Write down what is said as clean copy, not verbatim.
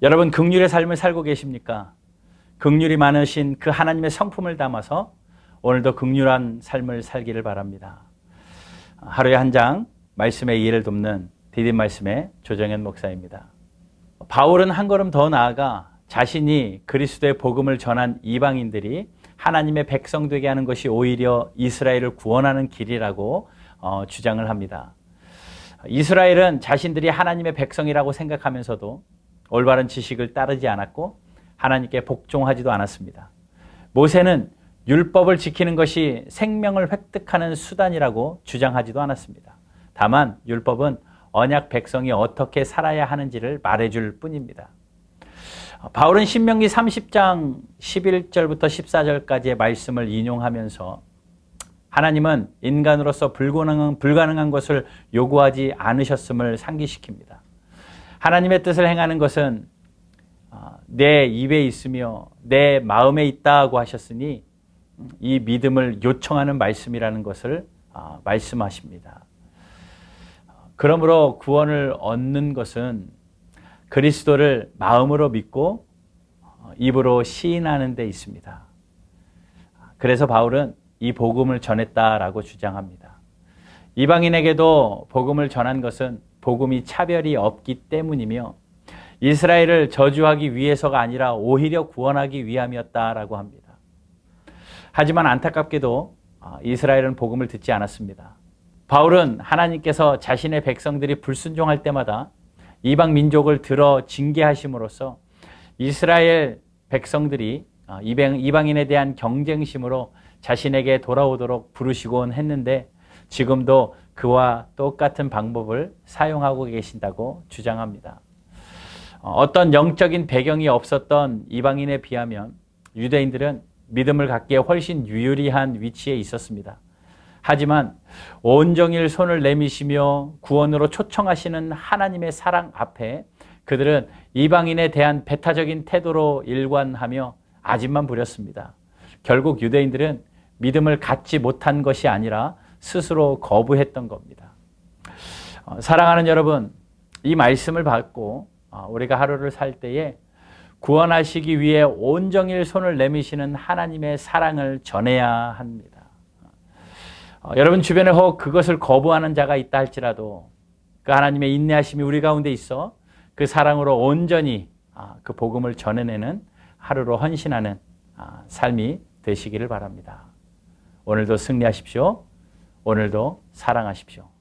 여러분, 긍휼의 삶을 살고 계십니까? 긍휼이 많으신 그 하나님의 성품을 담아서 오늘도 긍휼한 삶을 살기를 바랍니다. 하루에 한 장 말씀의 이해를 돕는 디딤 말씀의 조정현 목사입니다. 바울은 한 걸음 더 나아가 자신이 그리스도의 복음을 전한 이방인들이 하나님의 백성 되게 하는 것이 오히려 이스라엘을 구원하는 길이라고 주장을 합니다. 이스라엘은 자신들이 하나님의 백성이라고 생각하면서도 올바른 지식을 따르지 않았고 하나님께 복종하지도 않았습니다. 모세는 율법을 지키는 것이 생명을 획득하는 수단이라고 주장하지도 않았습니다. 다만 율법은 언약 백성이 어떻게 살아야 하는지를 말해줄 뿐입니다. 바울은 신명기 30장 11절부터 14절까지의 말씀을 인용하면서 하나님은 인간으로서 불가능한 것을 요구하지 않으셨음을 상기시킵니다. 하나님의 뜻을 행하는 것은 내 입에 있으며 내 마음에 있다고 하셨으니 이 믿음을 요청하는 말씀이라는 것을 말씀하십니다. 그러므로 구원을 얻는 것은 그리스도를 마음으로 믿고 입으로 시인하는 데 있습니다. 그래서 바울은 이 복음을 전했다라고 주장합니다. 이방인에게도 복음을 전한 것은 복음이 차별이 없기 때문이며 이스라엘을 저주하기 위해서가 아니라 오히려 구원하기 위함이었다라고 합니다. 하지만 안타깝게도 이스라엘은 복음을 듣지 않았습니다. 바울은 하나님께서 자신의 백성들이 불순종할 때마다 이방 민족을 들어 징계하심으로써 이스라엘 백성들이 이방인에 대한 경쟁심으로 자신에게 돌아오도록 부르시곤 했는데 지금도 그와 똑같은 방법을 사용하고 계신다고 주장합니다. 어떤 영적인 배경이 없었던 이방인에 비하면 유대인들은 믿음을 갖기에 훨씬 유리한 위치에 있었습니다. 하지만 온종일 손을 내미시며 구원으로 초청하시는 하나님의 사랑 앞에 그들은 이방인에 대한 배타적인 태도로 일관하며 아집만 부렸습니다. 결국 유대인들은 믿음을 갖지 못한 것이 아니라 스스로 거부했던 겁니다. 사랑하는 여러분, 이 말씀을 받고 우리가 하루를 살 때에 구원하시기 위해 온종일 손을 내미시는 하나님의 사랑을 전해야 합니다. 여러분 주변에 혹 그것을 거부하는 자가 있다 할지라도 그 하나님의 인내하심이 우리 가운데 있어 그 사랑으로 온전히 그 복음을 전해내는 하루로 헌신하는 삶이 되시기를 바랍니다. 오늘도 승리하십시오. 오늘도 사랑하십시오.